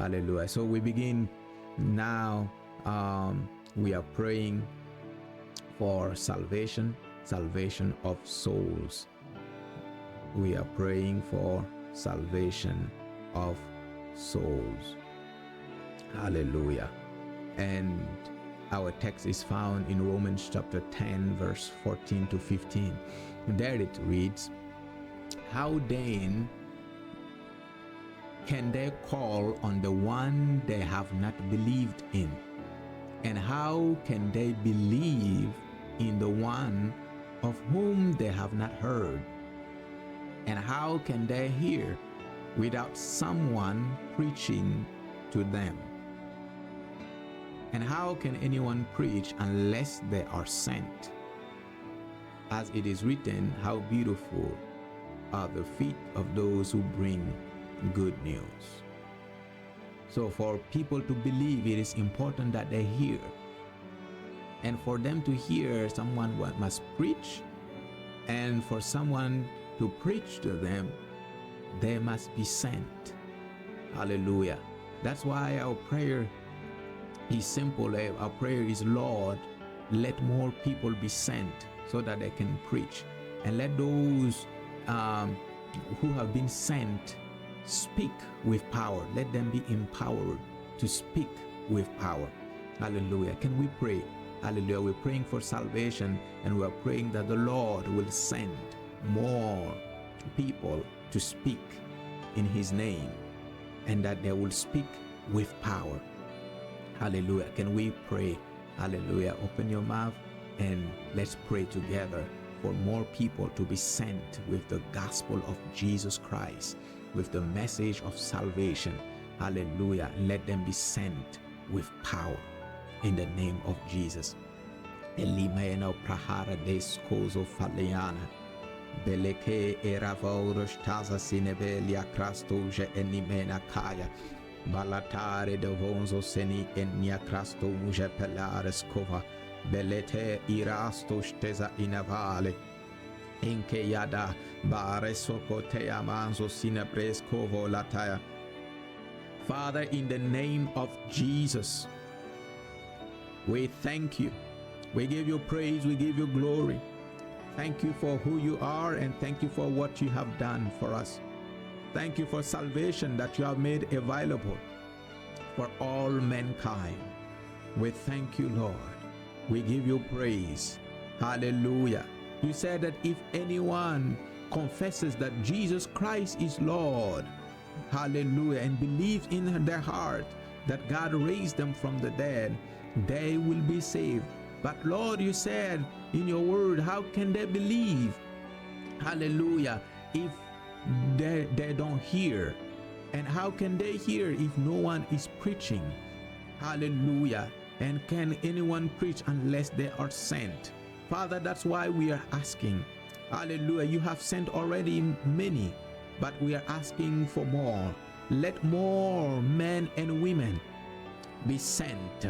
Hallelujah. So we begin now. We are praying for salvation of souls. We are praying for salvation of souls. Hallelujah. And our text is found in Romans chapter 10, verse 14 to 15. There it reads, "How then can they call on the one they have not believed in? And how can they believe in the one of whom they have not heard? And how can they hear without someone preaching to them? And how can anyone preach unless they are sent? As it is written, how beautiful are the feet of those who bring good news." So for people to believe, it is important that they hear. And for them to hear, someone must preach. And for someone to preach to them, they must be sent. Hallelujah. That's why our prayer is simple. Our prayer is, Lord, let more people be sent so that they can preach. And let those who have been sent speak with power. Let them be empowered to speak with power. Hallelujah. Can we pray? Hallelujah. We're praying for salvation, and we are praying that the Lord will send more people to speak in his name, and that they will speak with power. Hallelujah. Can we pray? Hallelujah. Open your mouth and let's pray together for more people to be sent with the gospel of Jesus Christ, with the message of salvation. Hallelujah. Let them be sent with power in the name of Jesus. Elimeno prahara deskozo faliana. Beleke eravoros taza sinebelia krastoje enimena kaya. Balatare de vonzo seni enia krasto muje pelares kova. Belete irasto steza inavale. Inke yada bare sokote amanzo sinepreskovo lataya. Father, in the name of Jesus, we thank you. We give you praise. We give you glory. Thank you for who you are, and thank you for what you have done for us. Thank you for salvation that you have made available for all mankind. We thank you, Lord. We give you praise. Hallelujah. You said that if anyone confesses that Jesus Christ is Lord, hallelujah, and believes in their heart that God raised them from the dead, they will be saved. But Lord, you said in your word, how can they believe? Hallelujah. If they don't hear. And how can they hear if no one is preaching? Hallelujah. And can anyone preach unless they are sent? Father, that's why we are asking. Hallelujah. You have sent already many, but we are asking for more. Let more men and women be sent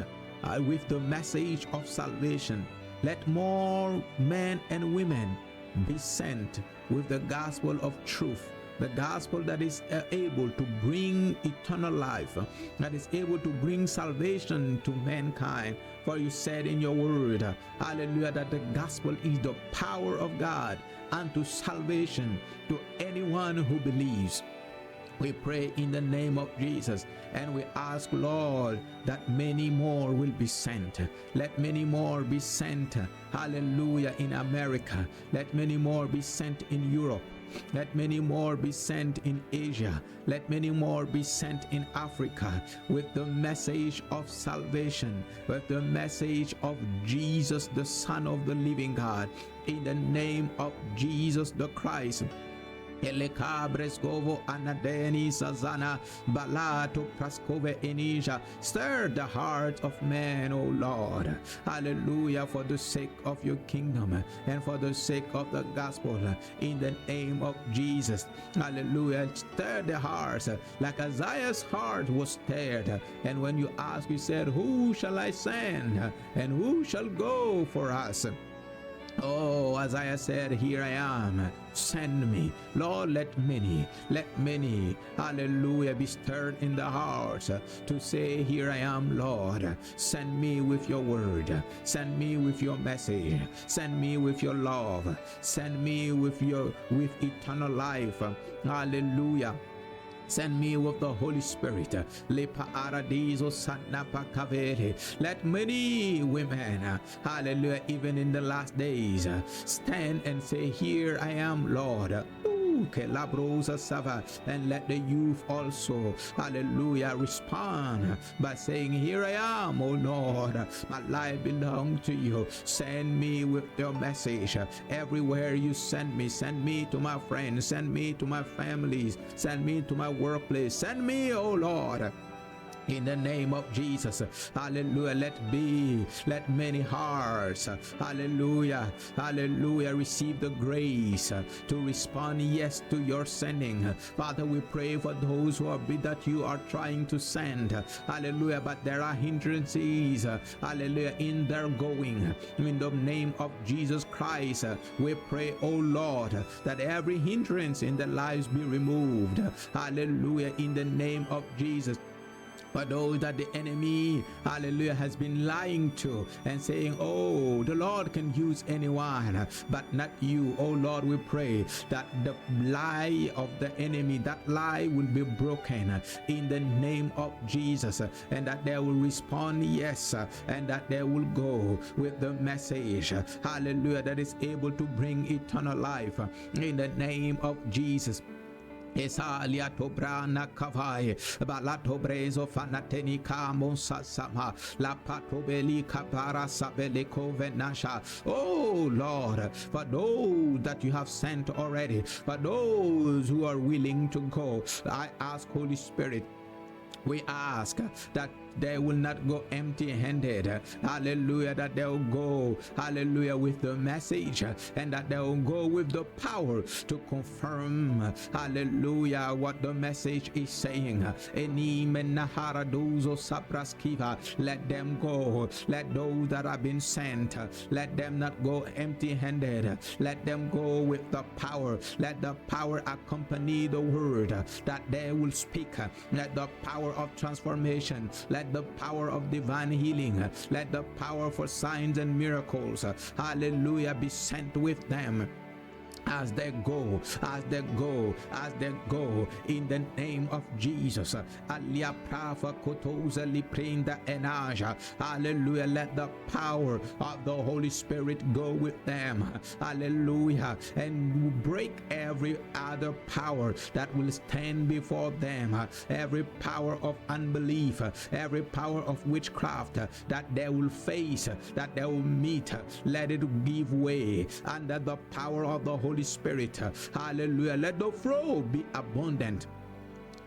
with the message of salvation. Let more men and women be sent with the gospel of truth, the gospel that is able to bring eternal life, that is able to bring salvation to mankind. For you said in your word, hallelujah, that the gospel is the power of God unto salvation to anyone who believes. We pray in the name of Jesus, and we ask, Lord, that many more will be sent. Let many more be sent, hallelujah, in America. Let many more be sent in Europe. Let many more be sent in Asia. Let many more be sent in Africa with the message of salvation, with the message of Jesus, the Son of the living God, in the name of Jesus the Christ. Elekabreskovo anadeni sazana balato praskove enija. Stir the heart of man, O Lord. Hallelujah, for the sake of your kingdom and for the sake of the gospel, in the name of Jesus. Hallelujah. Stir the hearts like Isaiah's heart was stirred. And when you asked, you said, who shall I send? And who shall go for us? Oh, Isaiah said, here I am, send me. Lord, let many, hallelujah, be stirred in the hearts to say, here I am, Lord. Send me with your word. Send me with your message. Send me with your love. Send me with eternal life. Hallelujah. Send me with the Holy Spirit. Let many women, hallelujah, even in the last days, stand and say, here I am, Lord. And let the youth also, hallelujah, respond by saying, here I am, oh Lord, my life belongs to you. Send me with your message. Everywhere you send me to my friends, send me to my families, send me to my workplace, send me, oh Lord. In the name of Jesus, hallelujah, let many hearts, hallelujah, receive the grace to respond yes to your sending. Father, we pray for those that you are trying to send, hallelujah, but there are hindrances, hallelujah, in their going. In the name of Jesus Christ, we pray, oh Lord, that every hindrance in their lives be removed, hallelujah, in the name of Jesus. For those that the enemy, hallelujah, has been lying to and saying, oh, the Lord can use anyone, but not you. Oh Lord, we pray that the lie of the enemy, that lie will be broken in the name of Jesus, and that they will respond yes, and that they will go with the message, hallelujah, that is able to bring eternal life in the name of Jesus. Esalia tobrana kavai balato brezo fanateni kamonsa sama la patobeli kapara sabele kovenasha. Oh Lord, for those that you have sent already, for those who are willing to go, I ask, Holy Spirit, we ask that they will not go empty-handed, hallelujah, that they'll go, hallelujah, with the message, and that they'll go with the power to confirm, hallelujah, what the message is saying. Let them go. Let those that have been sent, let them not go empty-handed. Let them go with the power. Let the power accompany the word that they will speak. Let the power of transformation, let the power of divine healing, let the power for signs and miracles, hallelujah, be sent with them as they go, in the name of Jesus. Hallelujah, let the power of the Holy Spirit go with them, hallelujah, and break every other power that will stand before them, every power of unbelief, every power of witchcraft that they will face, that they will meet. Let it give way under the power of the Holy Spirit. Hallelujah. Let the flow be abundant.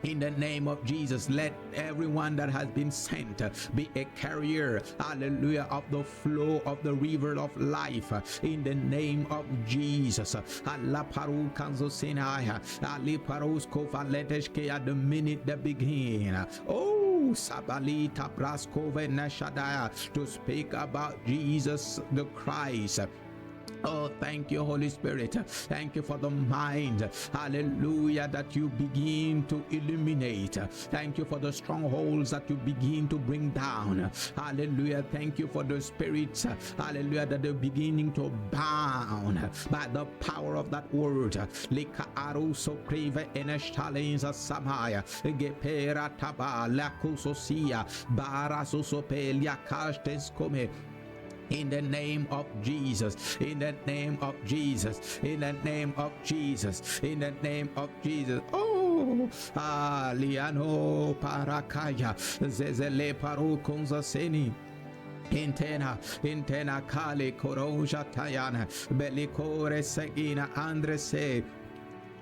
In the name of Jesus, let everyone that has been sent be a carrier, hallelujah, of the flow of the river of life. In the name of Jesus. At the minute that begin. Oh, Sabalita Praskove Nashadaya, to speak about Jesus the Christ. Oh, thank you, Holy Spirit. Thank you for the mind, hallelujah, that you begin to illuminate. Thank you for the strongholds that you begin to bring down. Hallelujah. Thank you for the spirits, hallelujah, that they're beginning to bound by the power of that word. Lika aruso prive eneshalenza samaya gepera taba lakusosia barasosopelia kastes come. In the name of Jesus, in the name of Jesus, in the name of Jesus, in the name of Jesus. Oh, Liano Parakaya, Zezele Parukunza Seni. Intena Kali Koroja Tayana, Belikore Segina Andrese.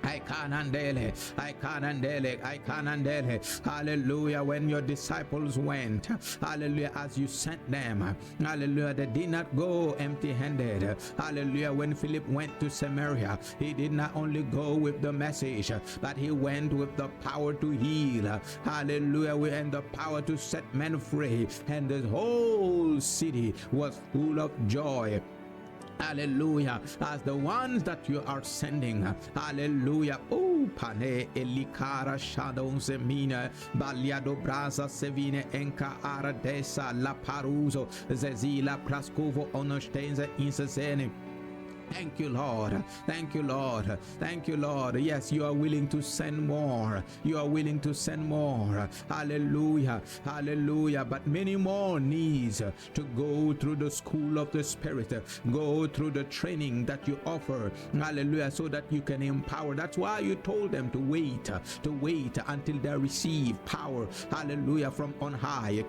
I can handle. Hallelujah. When your disciples went, hallelujah, as you sent them, hallelujah, they did not go empty-handed. Hallelujah. When Philip went to Samaria, he did not only go with the message, but he went with the power to heal. Hallelujah. And the power to set men free. And the whole city was full of joy. Hallelujah. As the ones that you are sending. Hallelujah. Oh, pane elikara shadow zemina baliado braza sevine enka aradesa la paruzo zezila praskovo onostenze insezene. Thank you, Lord. Thank you, Lord. Thank you, Lord. Yes, you are willing to send more. You are willing to send more. Hallelujah. Hallelujah. But many more needs to go through the school of the Spirit. Go through the training that you offer. Hallelujah. So that you can empower. That's why you told them to wait until they receive power. Hallelujah. From on high.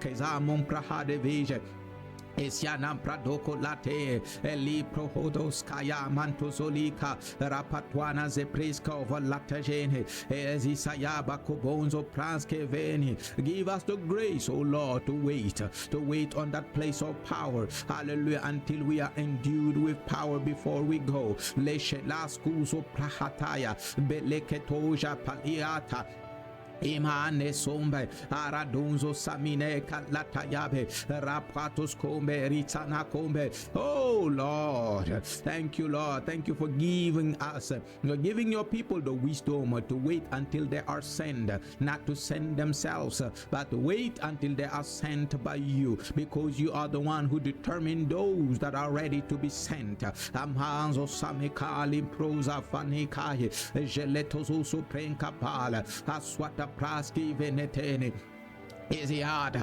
Esianam pradoko late eli prohodos kaya mantozolika rapatwana zepreska over latajene ezisayaba kobonzo pranske veni. Give us the grace, O Lord, to wait on that place of power. Hallelujah. Until we are endued with power before we go. Leshe laskuzo prahataya beleketoja paliata. Imane sombe aradunzo samine kalatayabe rapatos kombe ritana kombe. Oh Lord, thank you, Lord. Thank you for giving us, giving your people the wisdom to wait until they are sent, not to send themselves, but to wait until they are sent by you, because you are the one who determine those that are ready to be sent. Amhanzo samekali proza fanikaye geletozo suprenka pala aswata praski venetene. Easy heart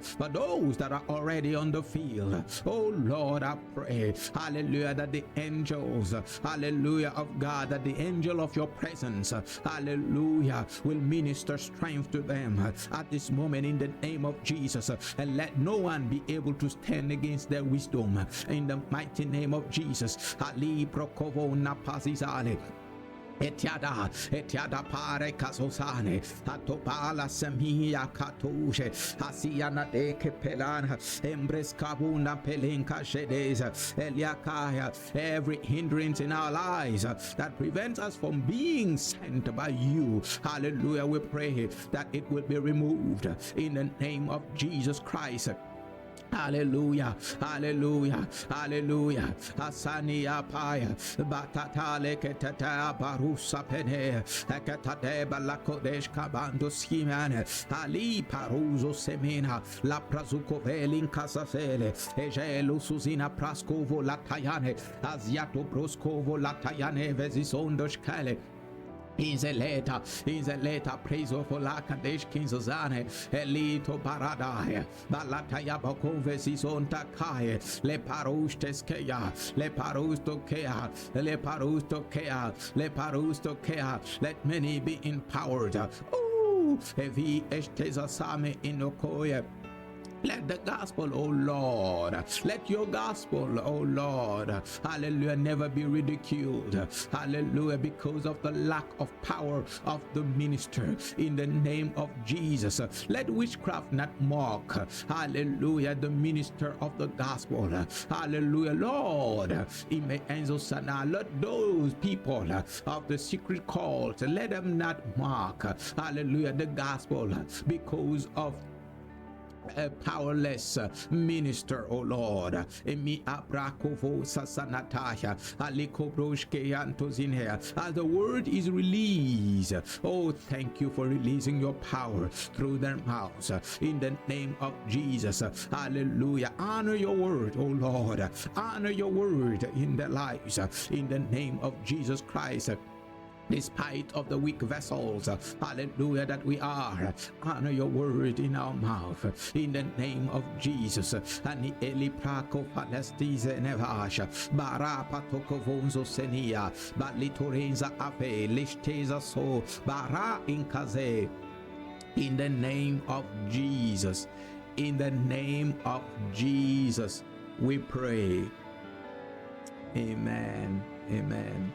for those that are already on the field. Oh Lord, I pray, hallelujah, that the angels, hallelujah, of God, that the angel of your presence, hallelujah, will minister strength to them at this moment in the name of Jesus, and let no one be able to stand against their wisdom in the mighty name of Jesus. Ali prokovo napazizale. Etiada pare casosane atopala semia katuje asiana de kepelana embrescabuna pelenka shedeza eliakaya. Every hindrance in our lives that prevents us from being sent by you, hallelujah, we pray that it will be removed in the name of Jesus Christ. Hallelujah, hallelujah, hallelujah. Asania paya, batatale ketata barusa pene, ekatade balakodesh kabando skimane, ali paruzo semena, la prazuko velin casasele, egelo susina praskovo latayane, aziato broskovo latayane vezisondosh kale. Inzeleta, preso for la kadesh kinzozane, elito paradaya, balataya bakove sisonta kaye, le parusteskea, le parustokea, le parustokea, le parustokea. Let many be empowered. Oh, evi esteza same inokoye. Let the gospel, oh Lord, let your gospel, oh Lord, hallelujah, never be ridiculed, hallelujah, because of the lack of power of the minister in the name of Jesus. Let witchcraft not mock, hallelujah, the minister of the gospel, hallelujah, Lord. Let those people of the secret cult, let them not mock, hallelujah, the gospel because of a powerless minister, oh Lord. Emi abrakovo sasanataya alikobroshke antozinea. As the word is released, oh, thank you for releasing your power through their mouths in the name of Jesus. Hallelujah. Honor your word, oh Lord. Honor your word in their lives in the name of Jesus Christ. Despite of the weak vessels, hallelujah, that we are, honor your word in our mouth in the name of Jesus. Ani eli prako palestize nevasha bara patoko vonzo senia balitorenza ape lishteza so bara inkaze. In the name of Jesus, in the name of Jesus, we pray. Amen. Amen.